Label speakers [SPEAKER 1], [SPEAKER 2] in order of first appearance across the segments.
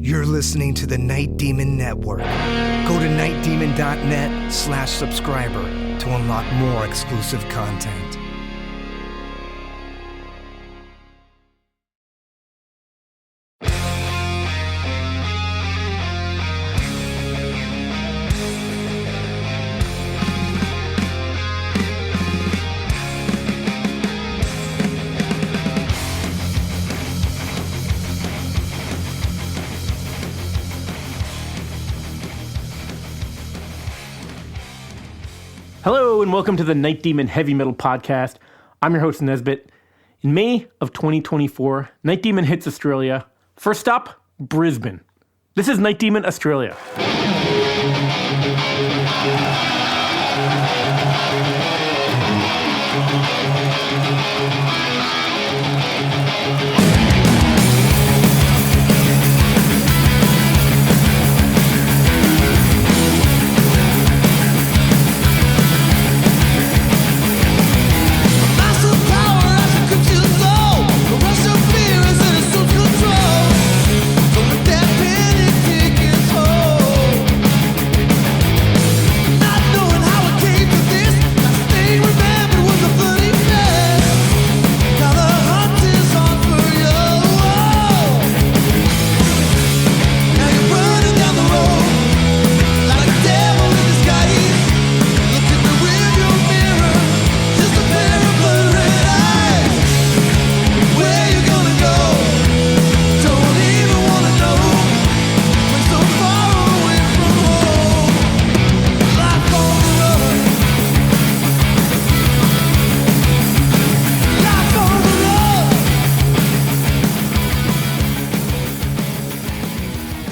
[SPEAKER 1] You're listening to the Night Demon Network. Go to nightdemon.net/subscriber to unlock more exclusive content.
[SPEAKER 2] Hello and welcome to the Night Demon Heavy Metal Podcast. I'm your host, Nesbitt. In May of 2024, Night Demon hits Australia. First stop, Brisbane. This is Night Demon Australia.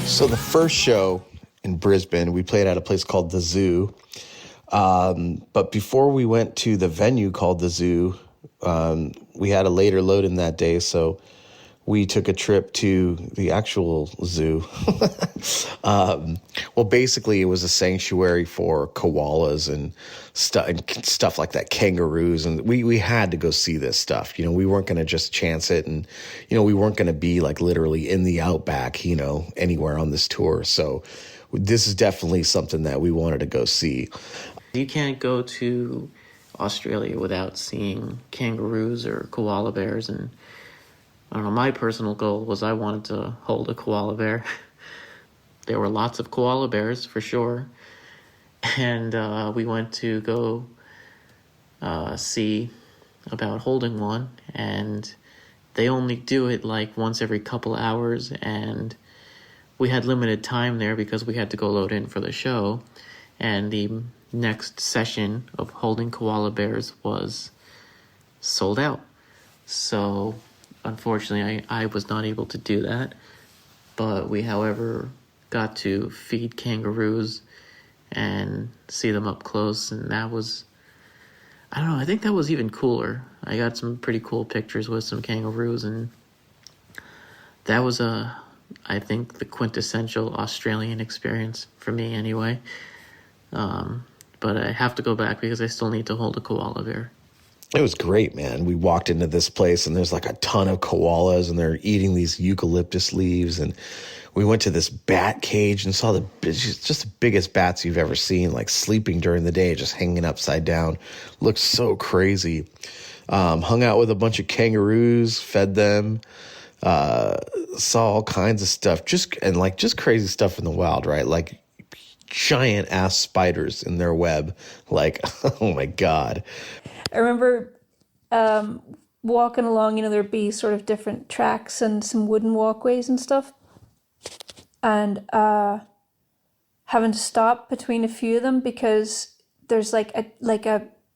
[SPEAKER 3] So the first show in Brisbane, we played at a place called the Zoo. But before we went to the venue called the Zoo, we had a later load in that day, so we took a trip to the actual zoo. Well, basically, it was a sanctuary for koalas and stuff like that, kangaroos, and we had to go see this stuff. You know, we weren't going to just chance it, and we weren't going to be like literally in the outback, anywhere on this tour. So this is definitely something that we wanted to go see.
[SPEAKER 4] You can't go to Australia without seeing kangaroos or koala bears, and I don't know, my personal goal was I wanted to hold a koala bear. There were lots of koala bears, for sure. And we went to go see about holding one. And they only do it like once every couple hours. And we had limited time there because we had to go load in for the show. And the next session of holding koala bears was sold out. So unfortunately, I was not able to do that, but we, however, got to feed kangaroos and see them up close, and that was, I don't know, I think that was even cooler. I got some pretty cool pictures with some kangaroos, and that was, I think, the quintessential Australian experience for me anyway. But I have to go back because I still need to hold a koala bear.
[SPEAKER 3] It was great, man. We walked into this place and there's like a ton of koalas and they're eating these eucalyptus leaves. And we went to this bat cage and saw just the biggest bats you've ever seen, like sleeping during the day, just hanging upside down. Looked so crazy. Hung out with a bunch of kangaroos, fed them, saw all kinds of stuff, just crazy stuff in the wild, right? Like giant ass spiders in their web. Like, oh my God.
[SPEAKER 5] I remember walking along, there'd be sort of different tracks and some wooden walkways and stuff. And having to stop between a few of them because there's like a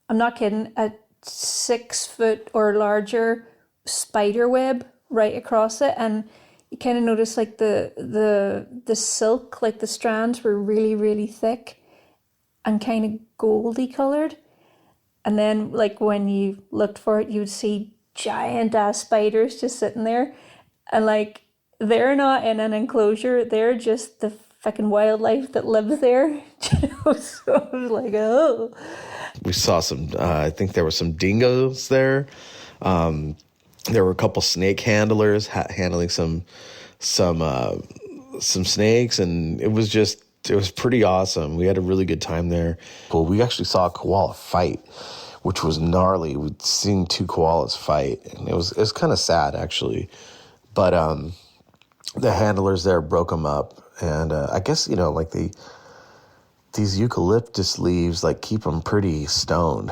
[SPEAKER 5] I'm not kidding, a 6 foot or larger spider web right across it. And you kind of notice like the silk, like the strands were really, really thick and kind of goldy colored. And then, like, when you looked for it, you would see giant-ass spiders just sitting there. And, like, they're not in an enclosure. They're just the fucking wildlife that lives there. So I was like, oh.
[SPEAKER 3] We saw some, I think there were some dingoes there. There were a couple snake handlers handling some some snakes, and it was pretty awesome. We had a really good time there. Well, we actually saw a koala fight, which was gnarly. We'd seen 2 koalas fight, and it was kind of sad, actually. But the handlers there broke them up, and I guess, like these eucalyptus leaves keep them pretty stoned.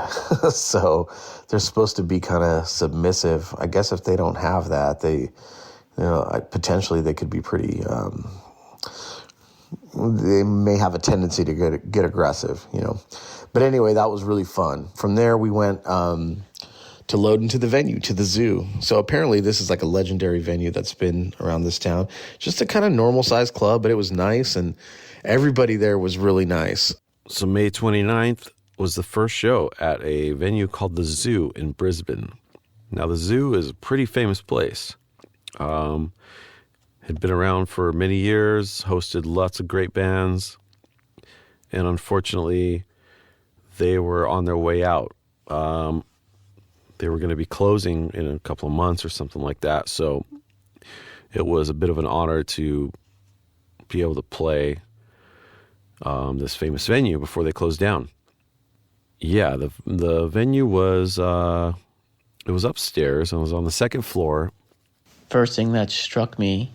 [SPEAKER 3] So they're supposed to be kind of submissive. I guess if they don't have that, they, potentially they could be pretty, they may have a tendency to get aggressive, But anyway, that was really fun. From there, we went to load into the venue, to the zoo. So apparently this is a legendary venue that's been around this town. Just a kind of normal-sized club, but it was nice, and everybody there was really nice.
[SPEAKER 6] So May 29th was the first show at a venue called the Zoo in Brisbane. Now, the Zoo is a pretty famous place. Had been around for many years, hosted lots of great bands, and unfortunately, they were on their way out. They were going to be closing in a couple of months or something like that, so it was a bit of an honor to be able to play this famous venue before they closed down. Yeah, the venue was it was upstairs and it was on the second floor.
[SPEAKER 4] First thing that struck me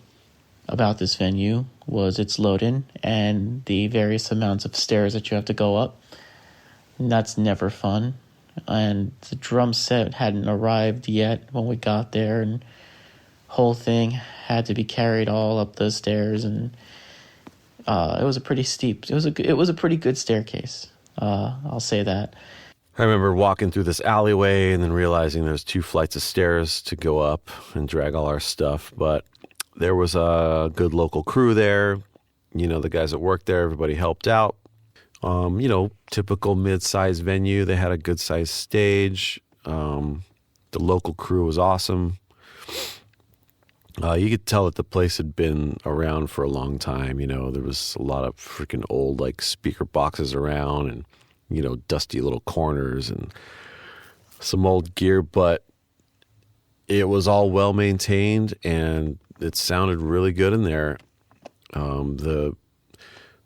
[SPEAKER 4] about this venue was its load-in and the various amounts of stairs that you have to go up. And that's never fun. And the drum set hadn't arrived yet when we got there, and whole thing had to be carried all up those stairs, and it was a pretty steep. It was a pretty good staircase. I'll say that.
[SPEAKER 6] I remember walking through this alleyway and then realizing there's 2 flights of stairs to go up and drag all our stuff. But there was a good local crew there. The guys that worked there, everybody helped out. Typical mid-sized venue. They had a good-sized stage. The local crew was awesome. You could tell that the place had been around for a long time. There was a lot of freaking old speaker boxes around, and dusty little corners and some old gear, but it was all well maintained and it sounded really good in there. There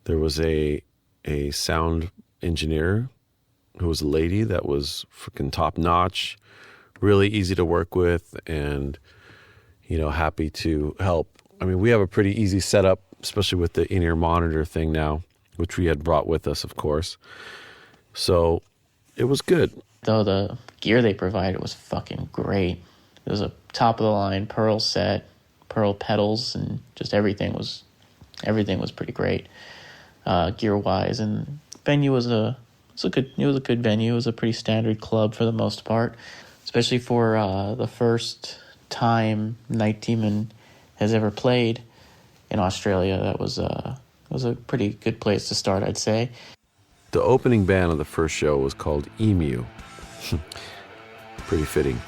[SPEAKER 6] was a sound engineer who was a lady that was freaking top notch, really easy to work with, and happy to help. I mean, we have a pretty easy setup, especially with the in-ear monitor thing now, which we had brought with us, of course. So it was good.
[SPEAKER 4] Though the gear they provided was fucking great. It was a top-of-the-line Pearl set, Pearl pedals, and just everything was pretty great, gear-wise. And venue was a good venue. It was a pretty standard club for the most part, especially for the first time Night Demon has ever played in Australia. That was a pretty good place to start, I'd say.
[SPEAKER 6] The opening band of the first show was called Emu. Pretty fitting.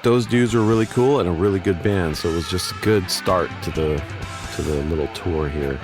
[SPEAKER 6] Those dudes were really cool and a really good band, so it was just a good start to the little tour here.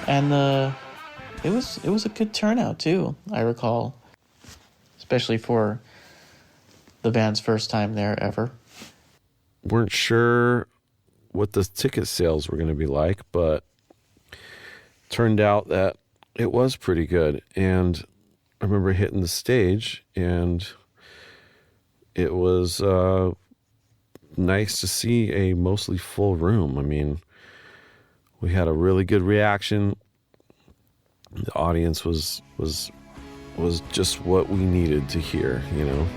[SPEAKER 6] And it was a good turnout too, I recall.
[SPEAKER 4] especially for the band's first time there ever.
[SPEAKER 6] Weren't sure what the ticket sales were going to be like, but turned out that it was pretty good. And I remember hitting the stage, and it was nice to see a mostly full room. I mean, we had a really good reaction. The audience was just what we needed to hear, you know.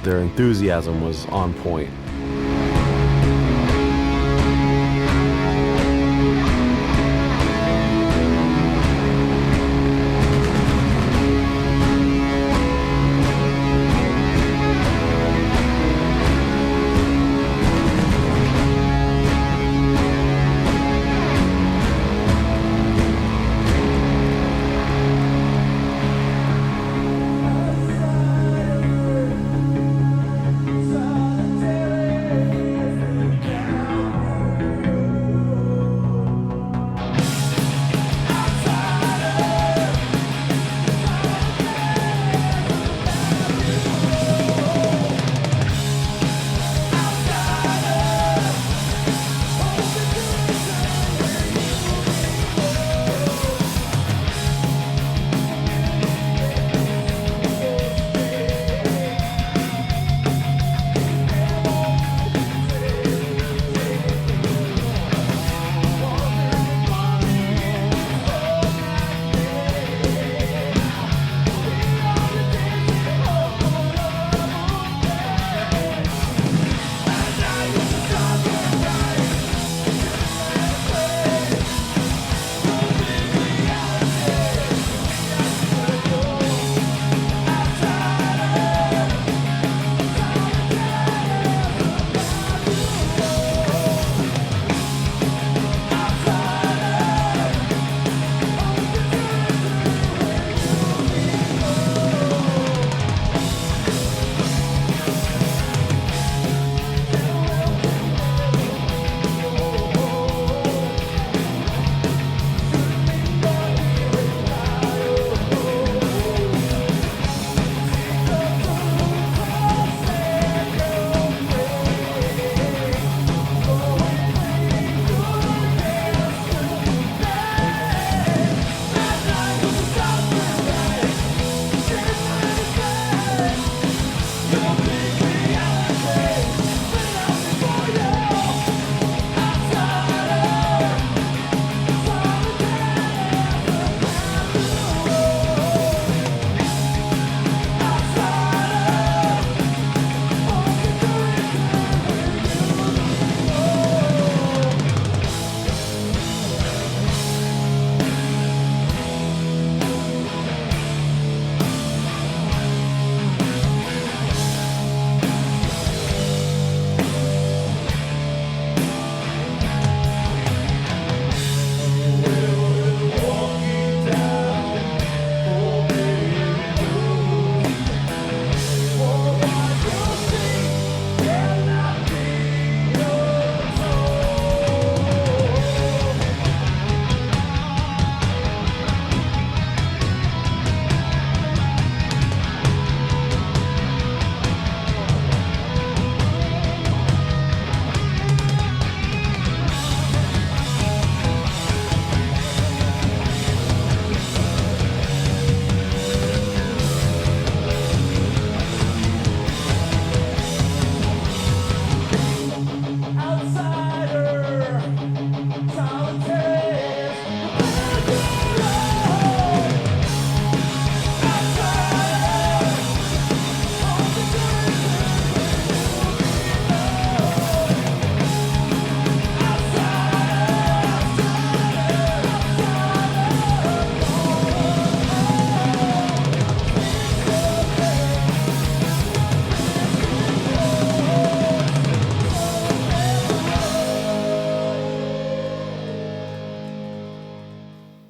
[SPEAKER 6] Their enthusiasm was on point.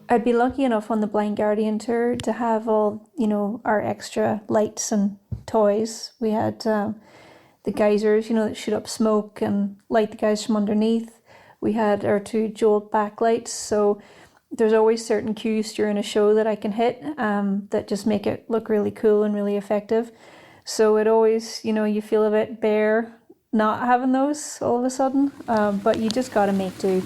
[SPEAKER 5] I'd be lucky enough on the Blind Guardian tour to have all, our extra lights and toys. We had the geysers, that shoot up smoke and light the guys from underneath. We had our 2 Jolt backlights, so there's always certain cues during a show that I can hit that just make it look really cool and really effective. So it always, you feel a bit bare not having those all of a sudden, but you just got to make do.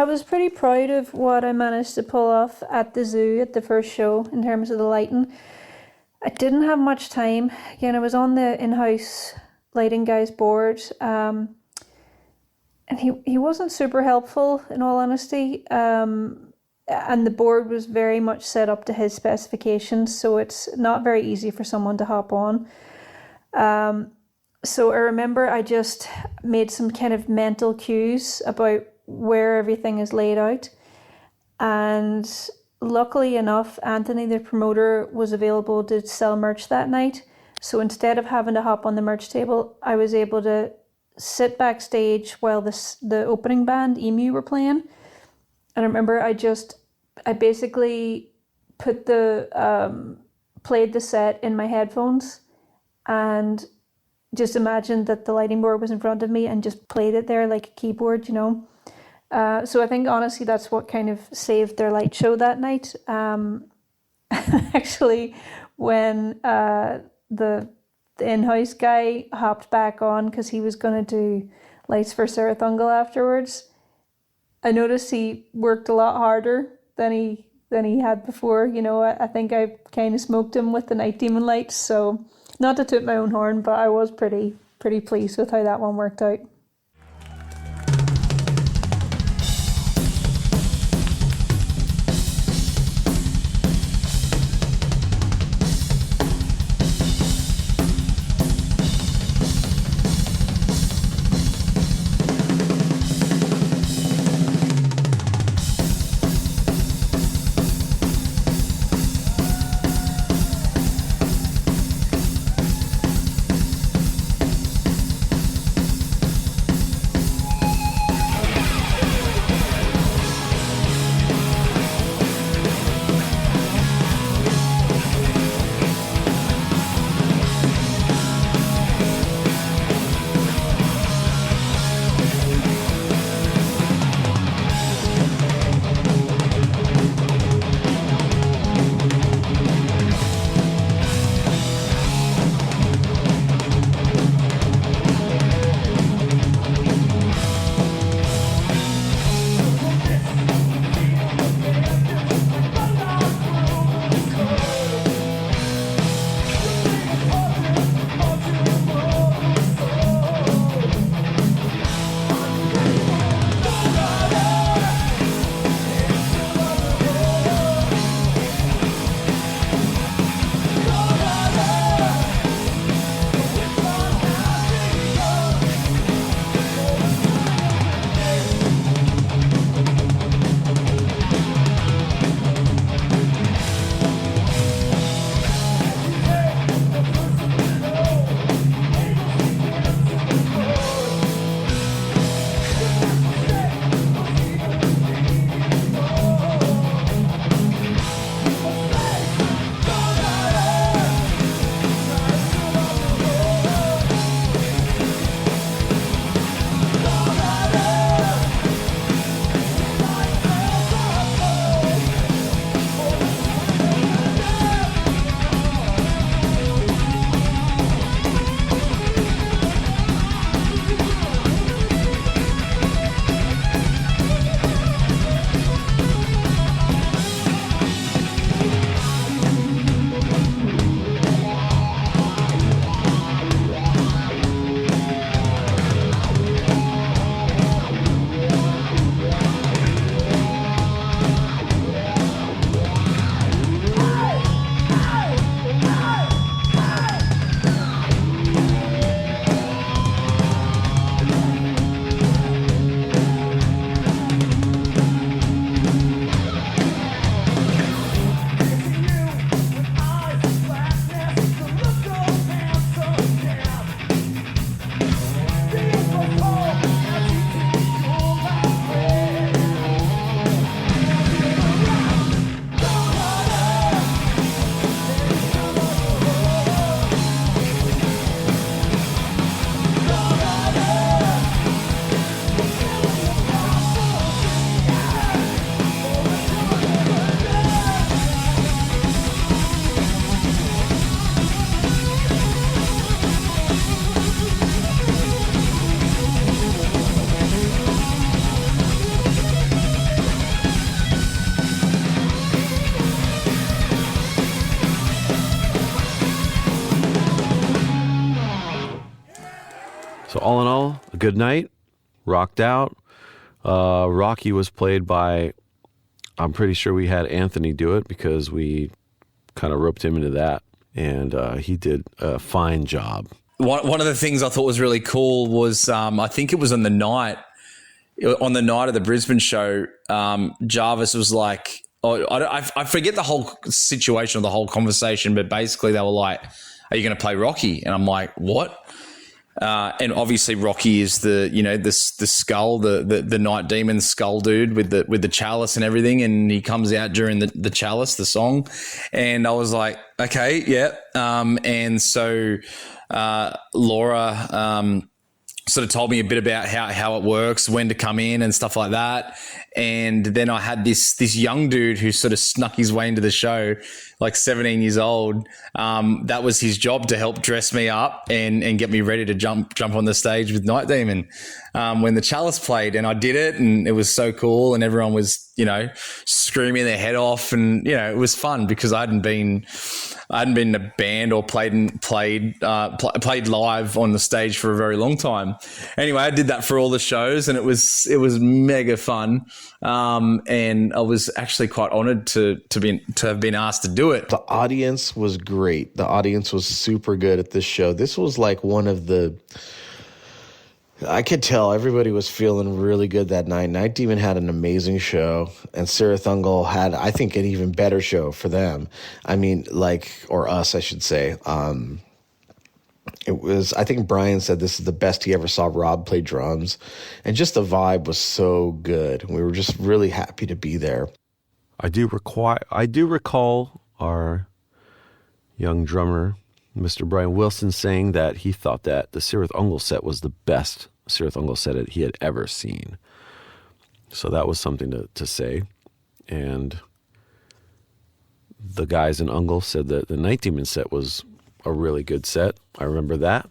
[SPEAKER 5] was pretty proud of what I managed to pull off at the zoo at the first show in terms of the lighting. I didn't have much time. Again, I was on the in-house lighting guy's board, and he wasn't super helpful, in all honesty. And the board was very much set up to his specifications, so it's not very easy for someone to hop on. So I remember I just made some kind of mental cues about where everything is laid out. And luckily enough, Anthony, the promoter, was available to sell merch that night. So instead of having to hop on the merch table, I was able to sit backstage while the opening band, Emu, were playing. And I remember I basically put played the set in my headphones and just imagined that the lighting board was in front of me and just played it there like a keyboard, So I think honestly that's what kind of saved their light show that night. Actually, when the in-house guy hopped back on because he was going to do lights for Cirith Ungol afterwards, I noticed he worked a lot harder than he had before. I think I kind of smoked him with the Night Demon lights. So not to toot my own horn, but I was pretty pleased with how that one worked out.
[SPEAKER 6] well, a good night, rocked out. Rocky was played by, I'm pretty sure we had Anthony do it because we kind of roped him into that, and he did a fine job.
[SPEAKER 7] One of the things I thought was really cool was I think it was on the night of the Brisbane show, Jarvis was like, I forget the whole situation or the whole conversation, but basically they were like, are you going to play Rocky? And I'm like, what? And obviously Rocky is the skull, the night demon skull dude with the chalice and everything. And he comes out during the chalice, the song. And I was like, okay, yeah. And so Laura sort of told me a bit about how it works, when to come in and stuff like that. And then I had this young dude who sort of snuck his way into the show, like 17 years old. That was his job, to help dress me up and get me ready to jump on the stage with Night Demon when the chalice played. And I did it, and it was so cool. And everyone was, screaming their head off. And, it was fun because I hadn't been in a band or played live on the stage for a very long time. Anyway, I did that for all the shows, and it was mega fun. And I was actually quite honored to have been asked to do it.
[SPEAKER 3] The audience was great. The audience was super good at this show. This was like one of the, I could tell everybody was feeling really good that night. Night Demon had an amazing show, and Cirith Ungol had, I think, an even better show for them. I mean, or us, I should say. It was, I think Brian said this is the best he ever saw Rob play drums, and just the vibe was so good. We were just really happy to be there.
[SPEAKER 6] I do recall our young drummer, Mr. Brian Wilson, saying that he thought that the Cirith Ungol set was the best Cirith Ungol set that he had ever seen. So that was something to say. And the guys in Ungol said that the Night Demon set was a really good set. I remember that.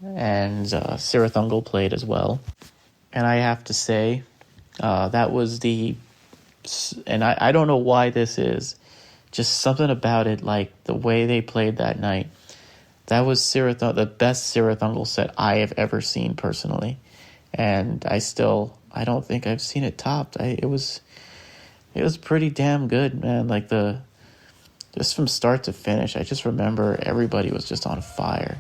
[SPEAKER 4] And Cirith Ungol played as well. And I have to say, that was and I don't know why this is, just something about it, like the way they played that night. That was the best Cirith Ungol set I have ever seen personally. And I don't think I've seen it topped. It was pretty damn good, man. Like just from start to finish, I just remember everybody was just on fire.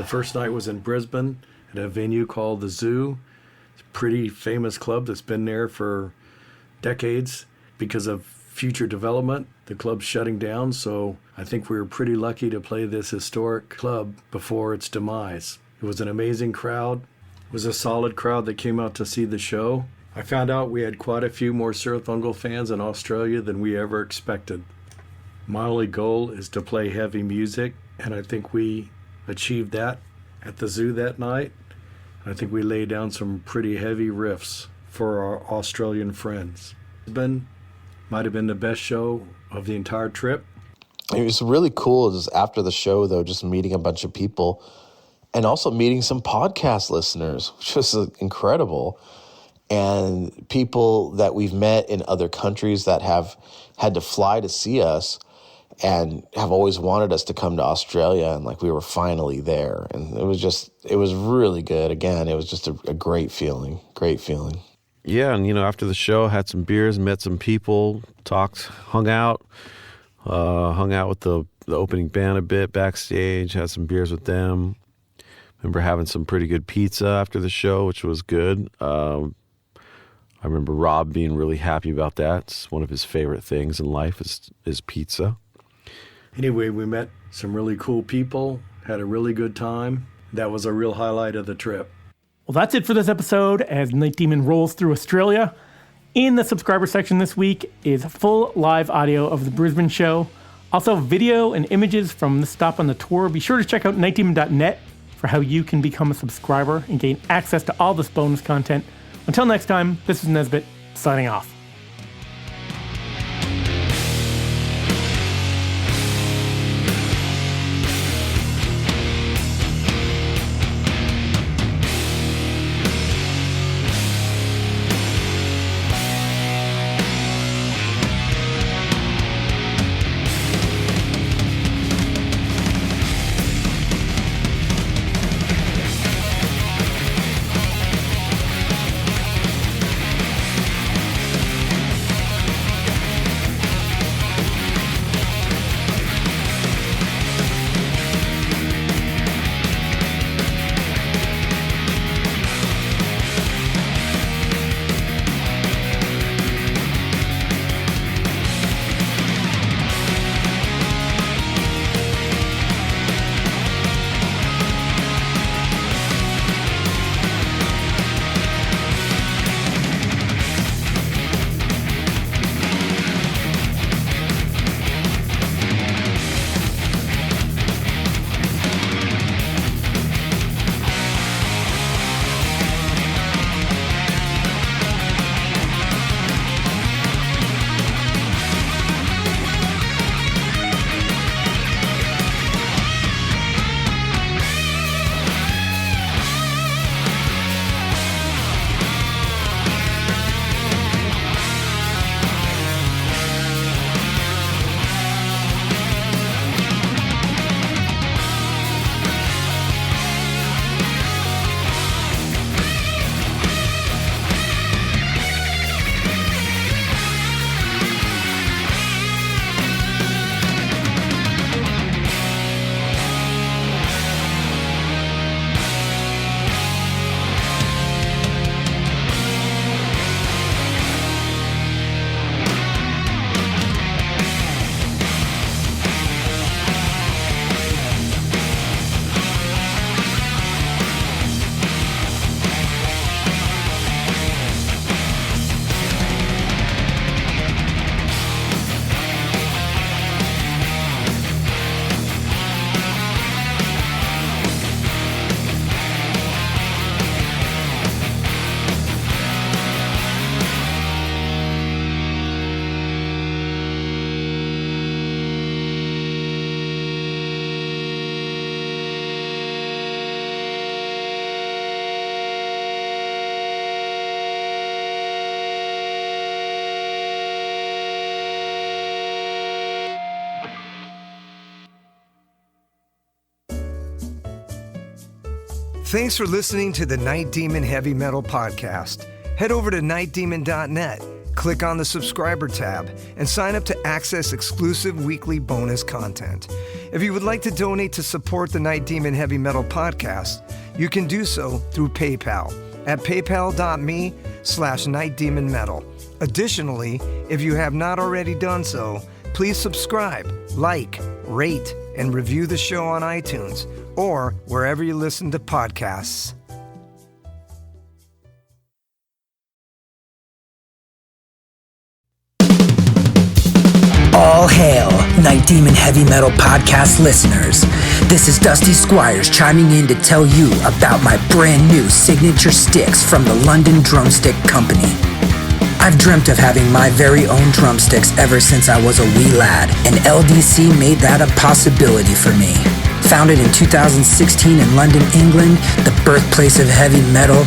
[SPEAKER 8] first night was in Brisbane at a venue called the Zoo. It's a pretty famous club that's been there for decades. Because of future development, the club's shutting down, so I think we were pretty lucky to play this historic club before its demise. It was an amazing crowd. It was a solid crowd that came out to see the show. I found out we had quite a few more Cirith Ungol fans in Australia than we ever expected. My only goal is to play heavy music, and I think we achieved that at the Zoo that night. I think we laid down some pretty heavy riffs for our Australian friends. Brisbane might have been the best show of the entire trip.
[SPEAKER 3] It was really cool just after the show, though, just meeting a bunch of people and also meeting some podcast listeners, which was incredible. And people that we've met in other countries that have had to fly to see us and have always wanted us to come to Australia. And like we were finally there. And it was really good. Again, it was just a great feeling,
[SPEAKER 6] Yeah, and after the show, had some beers, met some people, talked, hung out with the opening band a bit backstage, had some beers with them. Remember having some pretty good pizza after the show, which was good. I remember Rob being really happy about that. It's one of his favorite things in life is pizza.
[SPEAKER 8] Anyway, we met some really cool people, had a really good time. That was a real highlight of the trip.
[SPEAKER 2] Well, that's it for this episode as Night Demon rolls through Australia. In the subscriber section this week is full live audio of the Brisbane show. Also video and images from the stop on the tour. Be sure to check out nightdemon.net for how you can become a subscriber and gain access to all this bonus content. Until next time, this is Nesbitt signing off.
[SPEAKER 1] Thanks for listening to the Night Demon Heavy Metal Podcast. Head over to nightdemon.net, click on the subscriber tab and sign up to access exclusive weekly bonus content. If you would like to donate to support the Night Demon Heavy Metal Podcast, you can do so through PayPal at paypal.me/nightdemonmetal. Additionally, if you have not already done so, please subscribe, like, rate, and review the show on iTunes or wherever you listen to podcasts.
[SPEAKER 9] All hail, Night Demon Heavy Metal Podcast listeners. This is Dusty Squires chiming in to tell you about my brand new signature sticks from the London Drumstick Company. I've dreamt of having my very own drumsticks ever since I was a wee lad, and LDC made that a possibility for me. Founded in 2016 in London, England, the birthplace of heavy metal,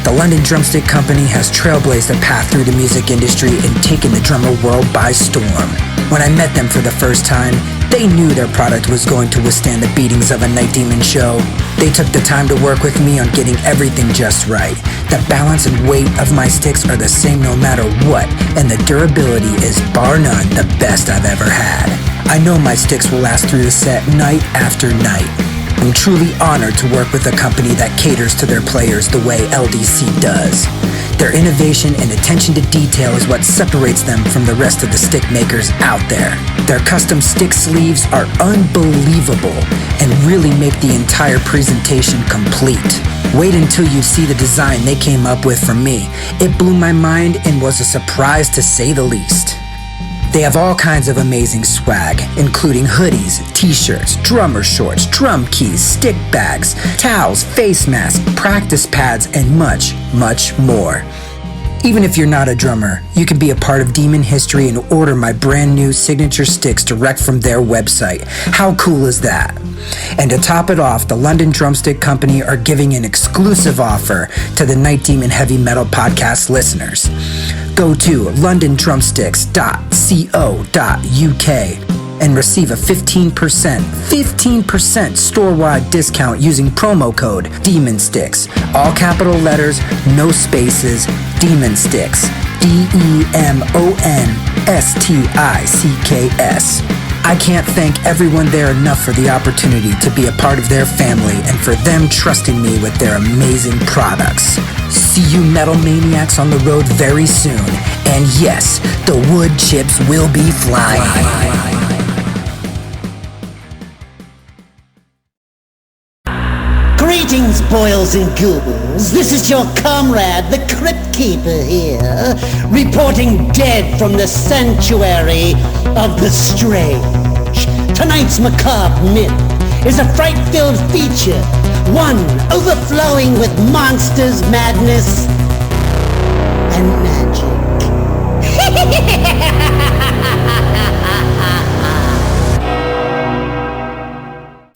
[SPEAKER 9] the London Drumstick Company has trailblazed a path through the music industry and taken the drummer world by storm. When I met them for the first time, they knew their product was going to withstand the beatings of a Night Demon show. They took the time to work with me on getting everything just right. The balance and weight of my sticks are the same no matter what, and the durability is bar none the best I've ever had. I know my sticks will last through the set night after night. I'm truly honored to work with a company that caters to their players the way LDC does. Their innovation and attention to detail is what separates them from the rest of the stick makers out there. Their custom stick sleeves are unbelievable and really make the entire presentation complete. Wait until you see the design they came up with for me. It blew my mind and was a surprise to say the least. They have all kinds of amazing swag, including hoodies, t-shirts, drummer shorts, drum keys, stick bags, towels, face masks, practice pads, and much, much more. Even if you're not a drummer, you can be a part of Demon history and order my brand new signature sticks direct from their website. How cool is that? And to top it off, the London Drumstick Company are giving an exclusive offer to the Night Demon Heavy Metal Podcast listeners. Go to londondrumsticks.co.uk and receive a 15% store-wide discount using promo code DEMONSTICKS. All capital letters, no spaces, Demon Sticks. DEMONSTICKS. I can't thank everyone there enough for the opportunity to be a part of their family and for them trusting me with their amazing products. See you metal maniacs on the road very soon. And yes, the wood chips will be flying.
[SPEAKER 10] Greetings, boils and ghouls. This is your comrade, the Crypt Keeper here, reporting dead from the sanctuary of the strange. Tonight's macabre myth is a fright-filled feature, one overflowing with monsters, madness, and magic.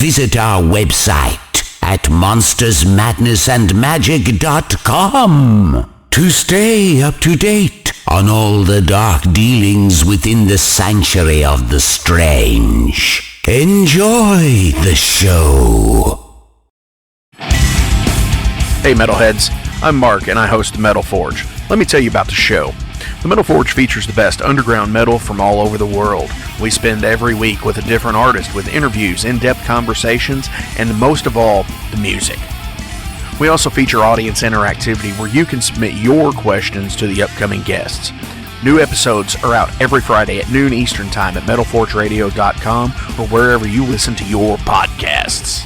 [SPEAKER 11] Visit our website at monstersmadnessandmagic.com to stay up to date on all the dark dealings within the sanctuary of the strange. Enjoy the show.
[SPEAKER 12] Hey Metalheads, I'm Mark and I host the Metal Forge. Let me tell you about the show. The Metal Forge features the best underground metal from all over the world. We spend every week with a different artist with interviews, in-depth conversations, and most of all, the music. We also feature audience interactivity where you can submit your questions to the upcoming guests. New episodes are out every Friday at noon Eastern Time at metalforgeradio.com or wherever you listen to your podcasts.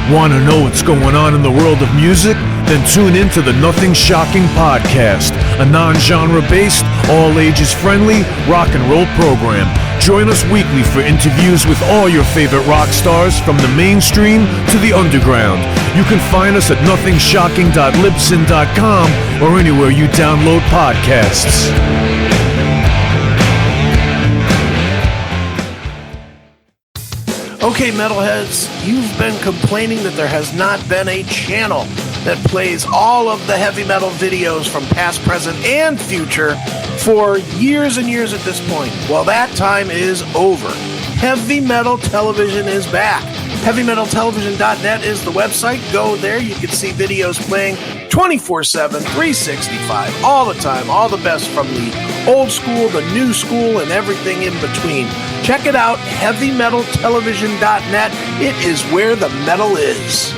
[SPEAKER 13] Want to know what's going on in the world of music? Then tune in to the Nothing Shocking Podcast, a non-genre based, all ages friendly rock and roll program. Join us weekly for interviews with all your favorite rock stars from the mainstream to the underground. You can find us at nothingshocking.libsyn.com or anywhere you download podcasts.
[SPEAKER 14] Okay, metalheads, you've been complaining that there has not been a channel that plays all of the heavy metal videos from past, present, and future for years and years at this point. Well, that time is over. Heavy Metal Television is back. HeavyMetalTelevision.net is the website. Go there. You can see videos playing 24/7, 365, all the time. All the best from the old school, the new school, and everything in between. Check it out, HeavyMetalTelevision.net. It is where the metal is.